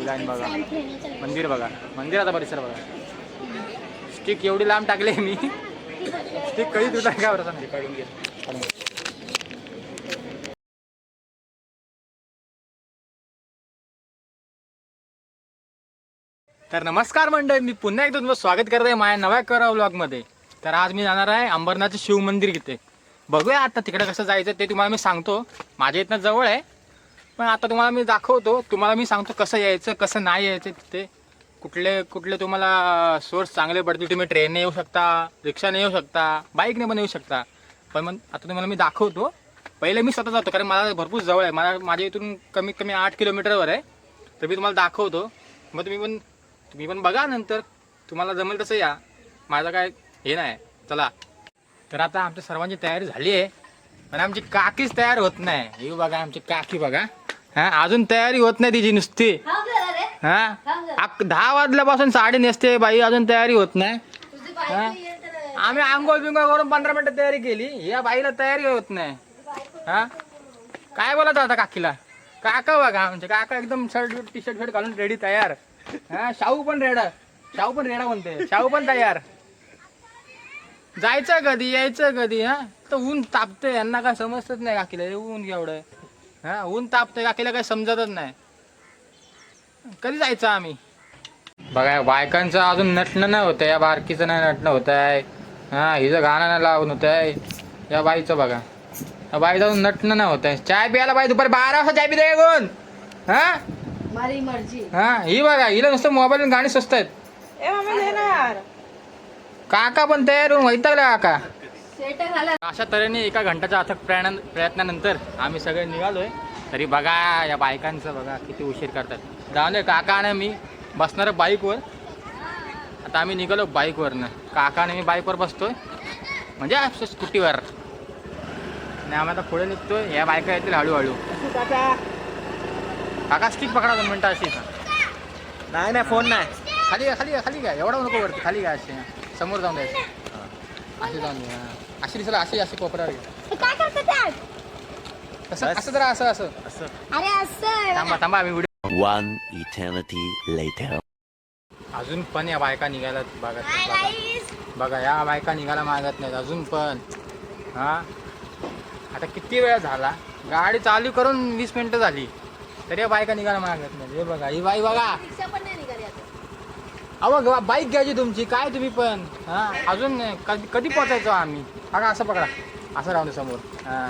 Design बघा, मंदिर बघा, मंदिराचा परिसर बघा. स्टिक एवढी लांब टाकली मी, स्टिक कधी तुझा काय बरं सांग काढून घे. तर नमस्कार मंडळी, मी पुन्हा एकदा तुमचं स्वागत करत आहे माझ्या नव्या व्लॉगमध्ये. तर आज मी जाणार आहे अंबरनाथचे शिव मंदिर तिथे. बघूया आता तिकडे कसं जायचं ते तुम्हाला मी सांगतो. माझ्या इथनं जवळ आहे, पण आता तुम्हाला मी दाखवतो. तुम्हाला मी सांगतो कसं यायचं कसं नाही यायचं तिथे. कुठले कुठले तुम्हाला सोर्स चांगले पडतील. तुम्ही ट्रेनने येऊ शकता, रिक्षाने येऊ शकता, बाईकने पण येऊ शकता. पण मग आता तुम्हाला मी दाखवतो. पहिले मी स्वतः जातो, कारण मला भरपूर जवळ आहे. माझ्या इथून कमीत कमी 8 किलोमीटरवर आहे. तर मी तुम्हाला दाखवतो. मग तुम्ही पण बघा, नंतर तुम्हाला जमेल तसं या. माझं काय हे नाही. चला, तर आता आमच्या सर्वांची तयारी झाली आहे, पण आमची काकीच तयार होत नाही. ही बघा आमची काकी बघा, हां अजून तयारी होत नाही तिची नुसती. हां 10 वाजल्यापासून साडी नेसते बाई, अजून तयारी होत नाही. हां आम्ही आंघोळ बिंघोळ करून 15 मिनिटं तयारी केली, या बाईला तयारी होत नाही. हां काय बोलायचं आता काकीला. काका बघा आमचे काका एकदम शर्ट टी शर्ट घालून रेडी तयार. हा शाहू पण रेडा म्हणते, शाहू पण तयार. जायचं कधी यायचं कधी. हा तर ऊन तापते, यांना काय समजतच नाही काकीला. ऊन एवढं, हा ऊन तापते काकीला काय समजतच नाही. कधी जायचं आम्ही. बघा बायकांचं अजून नटणं नाही होतं, या बारकीचं नाही नटणं होत आहे. हा हिचं गाणं नाही लावून होत आहे. या बाईचं बघा, या बाईचं अजून नटणं नाही होत आहे. चाय प्यायला बाई दुपारी 12 वाजता चाय पिते कोण. हा माझी मर्जी. हा ही बघा, हिला नुसतं मोबाईल गाणी स्वस्त आहेत. काका पण तयार होऊन वैतागला काका. अशा तऱ्हेने एका घंटाच्या अथक प्रयत्नानंतर आम्ही सगळे निघालोय. तरी बघा या बायकांचं बघा किती उशीर करतात. जाऊन काका आणि मी बसणार बाईकवर. आता आम्ही निघालो बाईकवरनं. काका आणि मी बाईकवर बसतोय, म्हणजे स्कूटीवर. आणि आम्ही आता पुढे निघतोय. या बायका येतील हळूहळू. काका स्टिक पकडा 2 मिनटं अशी. नाही फोन नाही. खाली काय एवढा नको वरती, खाली काय असे समोर जाऊन द्यायचे. अशी जाऊन द्या, अशी दिसला अशी कोपऱ्यावर घे. असं जरा असं थांबा आम्ही व्हिडिओ. 1 eternity later. अजून पण या बायका निघायला बघत नाहीत. बघा या बायका निघायला मागत नाहीत अजून पण. हा आता किती वेळ झाला, गाडी चालू करून 20 मिनिटं झाली, तरी या बायका निघायला मागत नाही. हे बघा ही बाई बघा. अहो बाईक घ्यायची तुमची, काय तुम्ही पण. हा अजून कधी पोचायचो आम्ही. बघा असं पकडा, असं राहून दे समोर. हां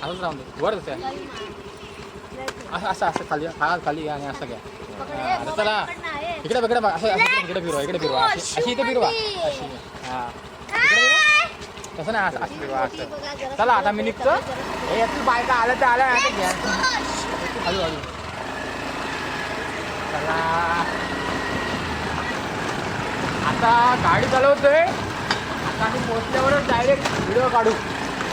असंच राहून दे, वर असं खाली आणि असं घ्या. आता चला इकडे बघा, असं इकडे फिरवा अशी इथे फिरवा अशी. हां तसं नाही, असं फिरवा असं. चला आता मी निघतो. हे यातली बायका आल्या तर आल्या, आता घ्या हळूहळू. चला आता गाडी चालवतोय. आता आम्ही पोहोचल्यावरच डायरेक्ट व्हिडिओ काढू.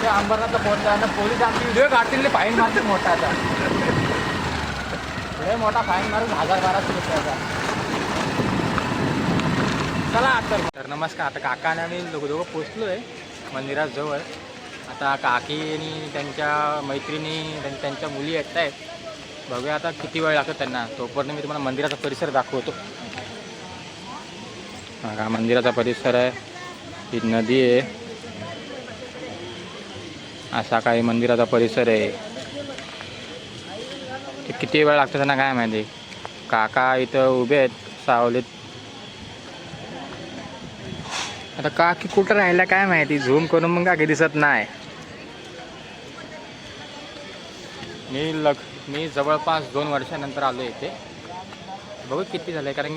ते अंबरनाथला पोहोचल्यानंतर पोलीस आमची व्हिडिओ काढतील, फाईन मारतील मोठा. आता पुढे मोठा फाईन मारून 1000-1200 रुपयाचा. चला तर नमस्कार. आता काका आणि आम्ही दोघं पोचलो आहे मंदिराजवळ. आता काकी आणि त्यांच्या मैत्रिणी त्यांच्या मुली येत आहेत. बघूया आता किती वेळ लागतो त्यांना. तोपर्यंत मी तुम्हाला मंदिराचा परिसर दाखवतो. हा मंदिराचा परिसर आहे, ही नदी आहे. असा काही मंदिराचा परिसर आहे. किती वेळ लागतो त्यांना काय माहिती. काका इथं उभे आहेत सावलीत. आता काकी कुठं राहिला काय माहिती, झूम करून मग काकी दिसत नाही. मी जवळपास 2 वर्षानंतर आलो इथे. बघू किती झालं आहे, कारण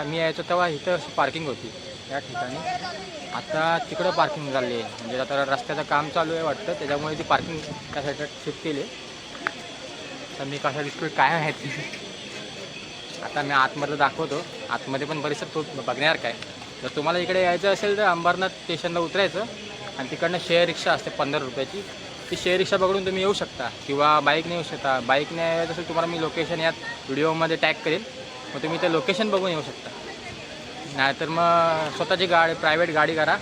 मी यायचो तेव्हा इथं पार्किंग होती या ठिकाणी. आता तिकडं पार्किंग झाली आहे, म्हणजे आता रस्त्याचं काम चालू आहे वाटतं, त्याच्यामुळे ती पार्किंग त्या साईडला शिफ्ट केली. तर मी कशा दिसतोय काय माहिती. आता मी आतमध्ये दाखवतो. आतमध्ये पण परिसर तो बघण्यासारखा काय. जर तुम्हाला इकडे यायचं असेल तर अंबरनाथ स्टेशनला उतरायचं आणि तिकडनं शेअर रिक्षा असते 15 रुपयाची. ती शेअर रिक्षा पकडून तुम्ही येऊ शकता, किंवा बाईकने येऊ शकता. बाईकने यायचं असेल तुम्हाला मी लोकेशन यात व्हिडिओमध्ये टॅग करेल, मग तुम्ही ते लोकेशन बघून येऊ शकता. नाहीतर मग स्वतःची प्रायव्हेट गाडी करा,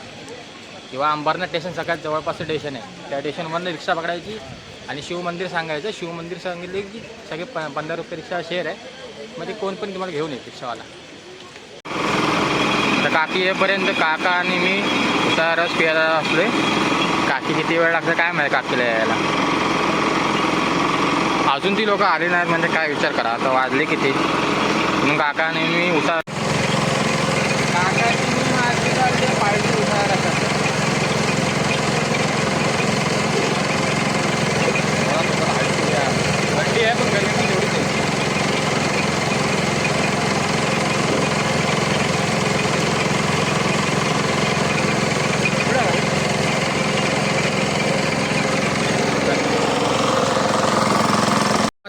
किंवा अंबरनाथ स्टेशन सगळ्यात जवळपासचं स्टेशन आहे, त्या स्टेशनवरनं रिक्षा पकडायची आणि शिवमंदिर सांगायचं. शिवमंदिर सांगितले की सगळे 15 रुपये रिक्षा शेअर आहे. मग ते कोण पण तुम्हाला घेऊन येईल रिक्षावाला. तर काकी येईपर्यंत काका आणि मी उसा रस प्यायला असलोय. काकी किती वेळ लागतं काय माहिती काकीला यायला. अजून ती लोक आली नाहीत म्हणजे काय विचार करा. आता वाजले किती म्हणून काका आणि मी उसा काकाची मी माझी चालते पाहिजे उसा रस. थंडी आहे पण गर्मी पण तेवढीच आहे.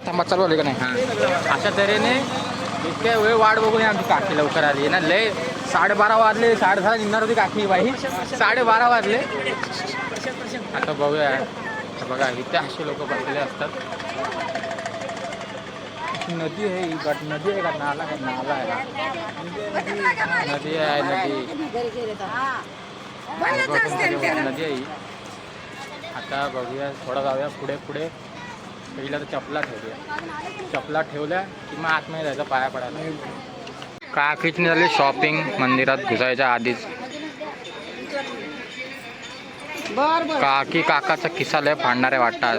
थांबा चालू आले का नाही. हां अशा तऱ्हेने इतक्या वेळ वाट बघून आमची काकी लवकर आली ना. लय 12:30 वाजले. 10:30 निघणार होती काकी बाई. 12:30 वाजले. आता बघूया. बघा इथे असे लोक बसलेले असतात. नदी आहे ही. नदी आहे का नाला का नाला आहे. नदी आहे नदी. नदी आहे ही. आता बघूया थोडा जाऊया पुढे पुढे. पहिला तर चपला ठेवूया. चपला ठेवल्या की मग आतमध्ये जायचं पाया पडायला. काकीची झाली शॉपिंग मंदिरात घुसायच्या आधीच. काकी काकाचा किस्सा लय फाडणारे वाटतात.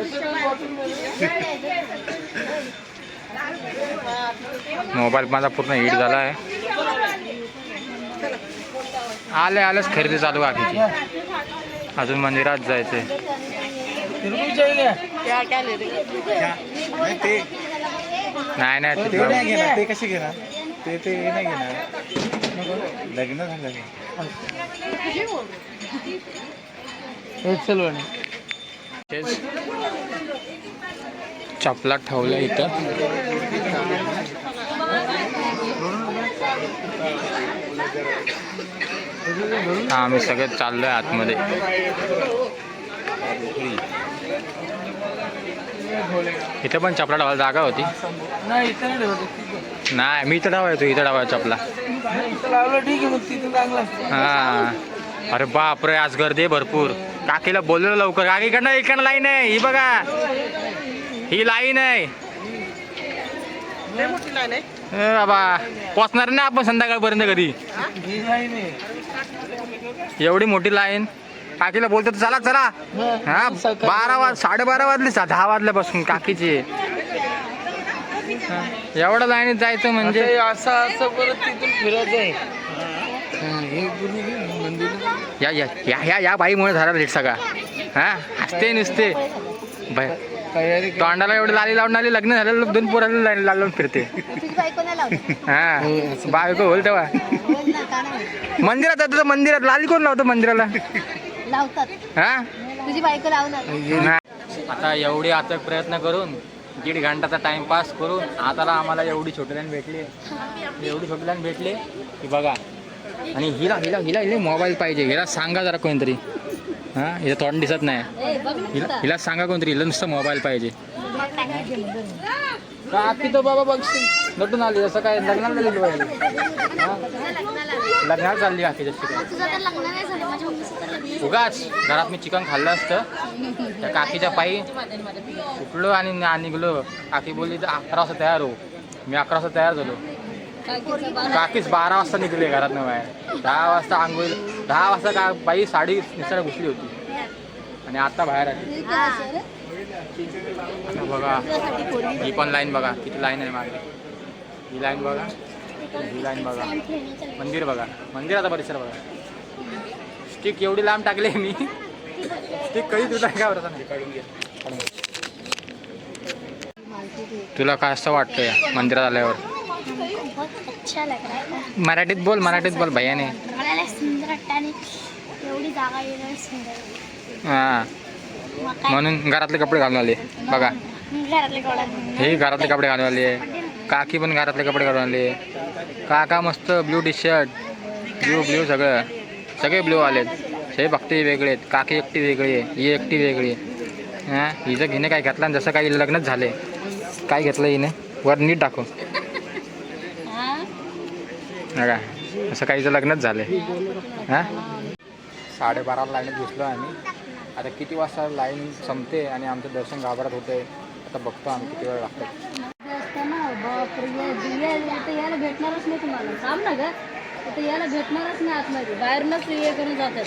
मोबाईल माझा पूर्ण हीट झाला आहे. आलेच खरेदी चालू काकीची. अजून मंदिरात जायचंय. नाही नाही ते कसे घेणार. ते नाही घेणार. लग्न झालं चपला ठेवल्या इथं. आम्ही सगळे चाललोय आतमध्ये. इथं पण चपला ठेवायला जागा होती. नाही मी इथं ठेवायचो. इथं ठेवायचा चपला. हा अरे बापरे आज गर्दी आहे भरपूर. काकीला बोललो लवकर. काकीकडनं इकडनं लाईन आहे. ही बघा ही लाईन आहे. बाबा पोचणार नाही आपण संध्याकाळपर्यंत कधी. एवढी मोठी लाईन. काकीला बोलतो चला चला. हा 12:30 वाजले. 10 वाजल्यापासून काकीची. एवढं लाईनीत जायचं म्हणजे असं परत तिथून फिरायचंय. या या या या या बाईमुळे झाला लेट सगळा. हा हसते नुसते तोंडाला एवढी लाली लावून आली. लग्न झालेलं 2 पोराला लाईन लावून फिरते. हा बायको बोल तेव्हा मंदिरात जातो. मंदिरात लाली कोण लावतो मंदिराला. हा तुझी बायको लावणार. आता एवढे आता प्रयत्न करून 1.5 घंटाचा टाइमपास करून आता आम्हाला एवढी छोटी लाईन भेटली. एवढी छोटी लाईन भेटली की बघा. आणि हिला हिला हिला हिला मोबाईल पाहिजे. हिला सांगा जरा कोणतरी. हां हिला तोंड दिसत नाही. हिला सांगा कोणतरी. हिला नुसतं मोबाईल पाहिजे. काकी तर बाबा बघशील नटून आली. असं काय लग्नाला गेली पाहिजे. लग्नाला चालली काकी जशी काय. उगाच घरात मी चिकन खाल्लं असतं. त्या काकीच्या पायी उठलो आणि निघलो. काकी बोलली तर 11 वाजता तयार हो. मी 11 वाजता तयार झालो. काकीच 12 वाजता निघले घरातनं बाहेर. 10 वाजता आंघोळ. 10 वाजता का बाई साडी निसर्ग घुसली होती आणि आता बाहेर आली. बघा ही पण लाईन बघा किती लाईन आहे मागे. ही लाईन बघा. ही लाईन बघा. मंदिर बघा. मंदिराचा परिसर बघा. स्टिक एवढी लांब टाकली मी. स्टिक कधी तुझा काय बरं काढून घे. तुला काय असं वाटतंय मंदिरात आल्यावर. अच्छा लग रहा है. मराठीत बोल. मराठीत बोल भैयाने. मला सुंदर वाटतं आणि एवढी जागा येणार सुंदर. हां म्हणून घरातले कपडे घालून आले बघा. घरातले कोणा हे घरातले कपडे घालून आले. काकी पण घरातले कपडे घालून आले. काका मस्त ब्ल्यू टी शर्ट. ब्ल्यू सगळे ब्ल्यू आलेत. हे फक्त वेगळे आहेत. काकी एकटी वेगळी आहे. ही एकटी वेगळी आहे. हां हिचं हिने काय घेतलं आणि जसं काही लग्नच झाले. काय घेतलं हिने वर नीट दाखव. का असं काहीचं लग्नच झालं. हां 12:30 लाईनीत घुसलो आम्ही. आता किती वाजता लाईन संपते आणि आमचं दर्शन गाभारात होतंय. आता बघतो आम्ही किती वेळ लागतो. याला भेटणारच नाही तुम्हाला थांब ना ग इथं याला भेटणारच नाही आतमध्ये बाहेरनच हे करून जातात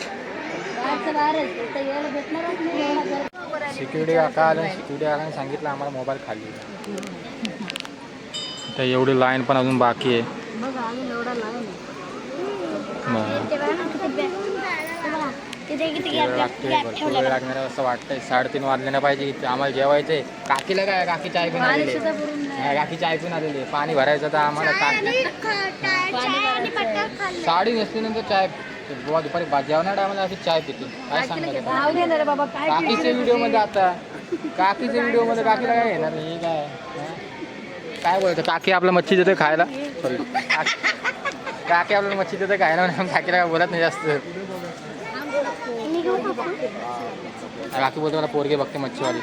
बाहेरचं बाहेरच इथं याला भेटणारच नाही सिक्युरिटी काका आलं सिक्युरिटी काकाने सांगितलं आम्हाला मोबाईल खाली तर एवढी लाईन पण अजून बाकी आहे. बघ अजून एवढा लाईन भरपूर वेळ लागणार आहे असं वाटतंय. 3:30 वाजले ना पाहिजे इथे आम्हाला जेवायचंय. काकीला काय काकीची ऐकून आलेली काकीची ऐकून आलेली पाणी भरायचं तर आम्हाला साडी नसल्यानंतर चाय बुवा दुपारी जेवणार टायमाला अशी चाय पिते काय सांगणार बाबा काय काकीच्या व्हिडिओ मध्ये आता काकीच्या व्हिडिओ मध्ये काकीला काय घेणार हे काय बोलतो काकी आपला मच्छी देते खायला सॉरी काकी आपल्याला मच्छी देते खायला म्हणून काकीला काय बोलत नाही जास्त. काकी बोलते मला पोरगी बघते मच्छीवाली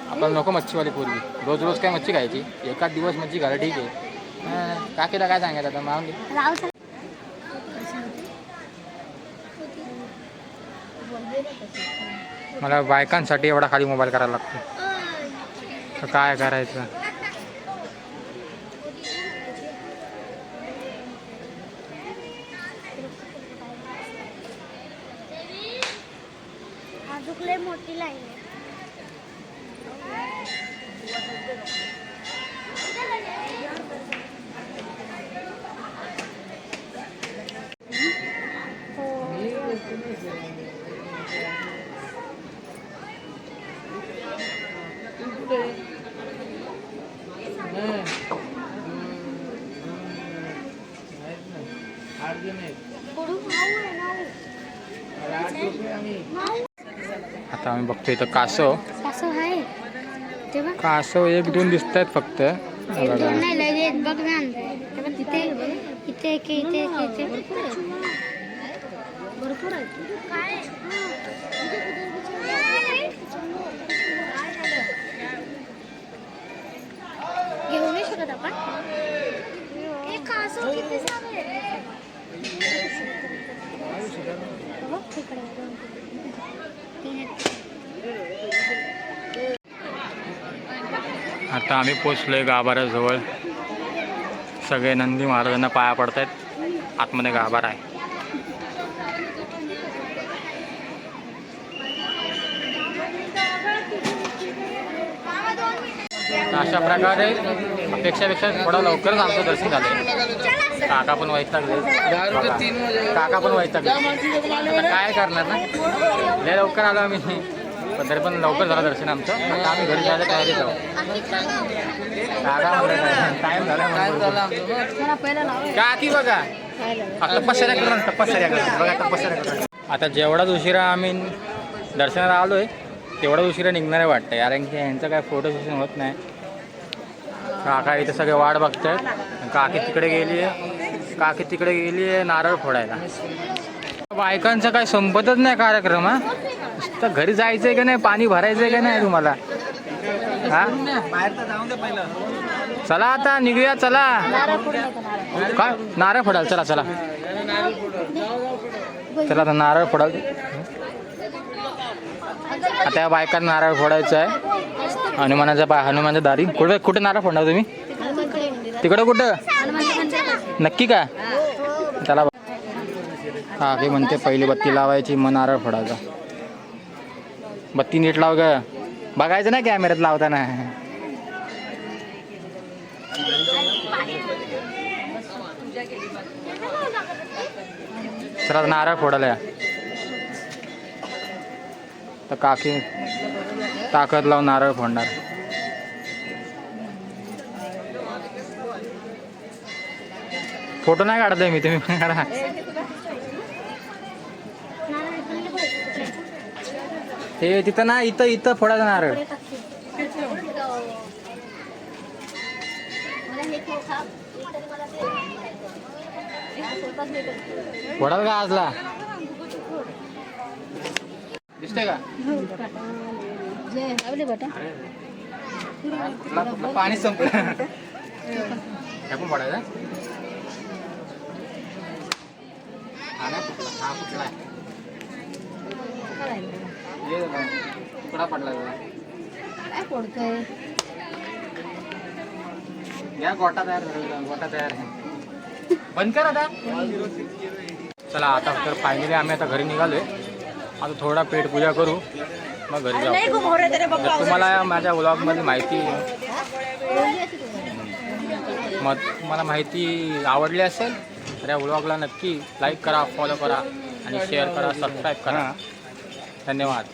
आपल्याला नको मच्छीवाली पोरगी रोज रोज काय मच्छी खायची एकाच दिवस मच्छी घाला ठीक आहे. काकीला काय सांगायचं आता मागून घे. मला बायकांसाठी एवढा खाली मोबाईल करायला लागतो तर काय करायचं. लय मोठी लाईन आहे. आता आम्ही बघतो इथं कासव आहे तेव्हा कासव 1-2 दिसत आहेत फक्त. नाही लगेच बघ ना तिथे इथे इथे इथे इथे भरपूर आहे. घेऊ नाही शकत आपण हे कासव किती सारे आता आम्ही पोचलोय गाभाऱ्याजवळ. सगळे नंदी महाराजांना पाया पडतायत. आतमध्ये गाभारा आहे. अशा प्रकारे अपेक्षापेक्षा थोडा लवकरच आमचं दर्शन झालं. काका पण वैतागले काका पण वैतागले आता काय करणार ना लय लवकर आलो आम्ही पण तरी पण लवकर झालं दर्शन आमचं. आता आम्ही घरी जायला तयारी जाऊ. काका टाईम झाला काकी बघा तपश्चर्या करून तपश्चर्या करा बघा तपश्चर्या करा. आता जेवढाच उशिरा आम्ही दर्शनाला आलोय तेवढा उशिरा निघणार आहे वाटतं कारण की यांचं काय फोटो सेशन होत नाही. काका इथे सगळे वाट बघतायत. काकी तिकडे गेली आहे नारळ फोडायला. बायकांचा काय संपतच नाही कार्यक्रम. तर घरी जायचंय का नाही पाणी भरायचंय का नाही तुम्हाला हा चला आता निघूया चला. काय नारळ फोडाल चला चला चला आता नारळ फोडाल. आता या बायकांना नारळ फोडायचं आहे. हनुमानच्या दारी कुठे नारळ फोडणार तुम्ही तिकडं कुठं नक्की का चला. काकी म्हणते पहिली बत्ती लावायची मग नारळ फोडायचा. बत्ती नीट लाव ग बघायचं ना कॅमेऱ्यात लावताना. चला नारळ फोडायला तर काकी ताकद लावून नारळ फोडणार. फोटो नाही काढतोय मी तुम्ही पण काढा. हे तिथं ना इथं फोडायचं नारळ. फोडाल का आजला दिसतंय का पाणी संपलं पण पडायचं. हा कुठला तुकडा पडला काय पडतोय या गोटा तयार झाला, गोटा तयार आहे. बंद कर आता. चला आता तर फायनली आम्ही आता घरी निघालोय. आता थोडा पेट पूजा करू मग घरी जाऊ. जर तुम्हाला माझ्या व्लॉगमध्ये माहिती तुम्हाला माहिती आवडली असेल तर या व्लॉगला नक्की लाईक करा, फॉलो करा आणि शेअर करा, सबस्क्राईब करा. धन्यवाद.